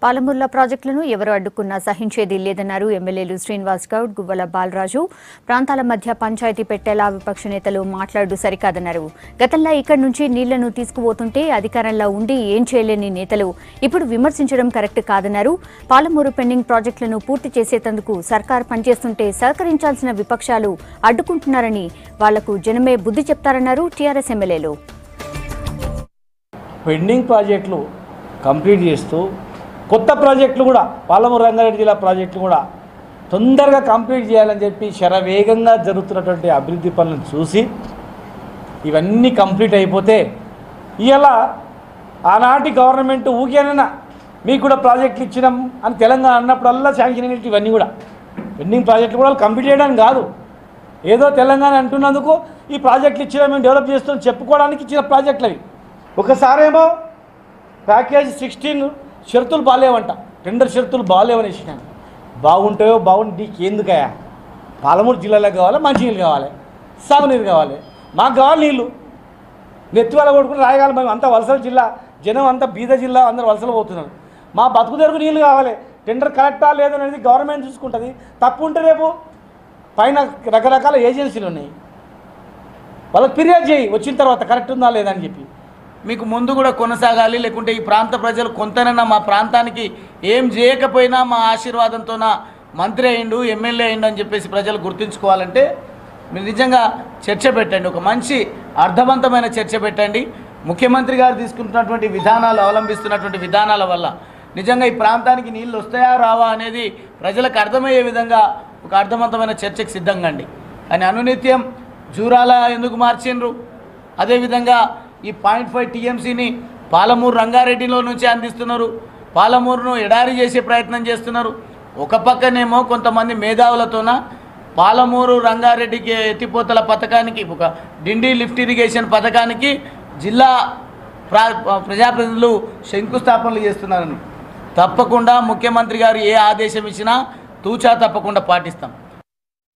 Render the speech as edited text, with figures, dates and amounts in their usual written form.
పాలమూర్ల ప్రాజెక్టులను ఎవరు అడ్డుకున్నా సహించేది లేదన్నారు ఎమ్మెల్యేలు శ్రీనివాస్ గౌడ్, గువ్వల బాలరాజు. ప్రాంతాల మధ్య పంచాయతీ పెట్టేలా విపక్ష నేతలు మాట్లాడు సరికాదన్నారు. గతంలో ఇక్కడి నుంచి నీళ్లను తీసుకుపోతుంటే అధికారంలో ఉండి ఏం చేయలేని నేతలు ఇప్పుడు విమర్శించడం కరెక్ట్ కాదన్నారు. పాలమూరు పెండింగ్ ప్రాజెక్టులను పూర్తి చేసేందుకు సర్కార్ పనిచేస్తుంటే సహకరించాల్సిన విపక్షాలు అడ్డుకుంటున్నారని వాళ్లకు జనమే బుద్ధి చెప్తారన్నారు టీఆర్ఎస్ ఎమ్మెల్యేలు. పెండింగ్ ప్రాజెక్టులు కంప్లీట్ చేస్తూ కొత్త ప్రాజెక్టులు కూడా పాలమూరు రంగారెడ్డి జిల్లా ప్రాజెక్టులు కూడా తొందరగా కంప్లీట్ చేయాలని చెప్పి శరవేగంగా జరుగుతున్నటువంటి అభివృద్ధి పనులను చూసి ఇవన్నీ కంప్లీట్ అయిపోతే ఇలా ఆనాటి గవర్నమెంట్ ఊకేనైనా మీకు కూడా ప్రాజెక్టులు ఇచ్చినాం అని తెలంగాణ అన్నప్పుడల్లా శాంక్షన్ అయినట్టు ఇవన్నీ కూడా పెండింగ్ ప్రాజెక్టులు కూడా కంప్లీట్ చేయడానికి కాదు, ఏదో తెలంగాణ అంటున్నందుకు ఈ ప్రాజెక్టులు ఇచ్చినా మేము డెవలప్ చేస్తున్నాం చెప్పుకోవడానికి ఇచ్చిన ప్రాజెక్టులు అవి. ఒకసారేమో ప్యాకేజ్ 16 షరతులు బాగాలేవంట, టెండర్ షరతులు బాగాలేవనేసినాను. బాగుంటాయో బాగుంటే నీకు ఎందుకయా? పాలమూరు జిల్లాలో కావాలి, మంచినీళ్ళు కావాలి, సాగునీరు కావాలి, మాకు కావాలి నీళ్ళు. నెత్తివాళ్ళ కొడుకుని రాయగాలి. మేము అంతా వలసల జిల్లా, జనం అంతా బీద జిల్లా, అందరూ వలసలు పోతున్నారు. మా బతుకు తెరుగు నీళ్ళు కావాలి. టెండర్ కరెక్టా లేదనేది గవర్నమెంట్ చూసుకుంటుంది. తప్పు ఉంటే రేపు పైన రకరకాల ఏజెన్సీలు ఉన్నాయి, వాళ్ళకి ఫిర్యాదు చేయి వచ్చిన తర్వాత కరెక్ట్ ఉందా లేదా అని చెప్పి. మీకు ముందు కూడా కొనసాగాలి, లేకుంటే ఈ ప్రాంత ప్రజలు కొంతనైనా మా ప్రాంతానికి ఏం చేయకపోయినా మా ఆశీర్వాదంతోన మంత్రి అయ్యిండు, ఎమ్మెల్యే అయ్యిండు అని చెప్పేసి ప్రజలు గుర్తుంచుకోవాలంటే మీరు నిజంగా చర్చ పెట్టండి, ఒక మంచి అర్థవంతమైన చర్చ పెట్టండి. ముఖ్యమంత్రి గారు తీసుకుంటున్నటువంటి విధానాలు, అవలంబిస్తున్నటువంటి విధానాల వల్ల నిజంగా ఈ ప్రాంతానికి నీళ్ళు వస్తాయా రావా అనేది ప్రజలకు అర్థమయ్యే విధంగా ఒక అర్థవంతమైన చర్చకు సిద్ధంగా అండి. కానీ అనునిత్యం జూరాల ఎందుకు మార్చిండ్రు, అదేవిధంగా ఈ 0.5 TMCని పాలమూరు రంగారెడ్డిలో నుంచి అందిస్తున్నారు, పాలమూరును ఎడారి చేసే ప్రయత్నం చేస్తున్నారు. ఒక పక్కనేమో కొంతమంది మేధావులతోన పాలమూరు రంగారెడ్డికి ఎత్తిపోతల పథకానికి, ఒక డిండి లిఫ్ట్ ఇరిగేషన్ పథకానికి జిల్లా ప్రజాప్రతినిధులు శంకుస్థాపనలు చేస్తున్నారని. తప్పకుండా ముఖ్యమంత్రి గారు ఏ ఆదేశం ఇచ్చినా తూచా తప్పకుండా పాటిస్తాం.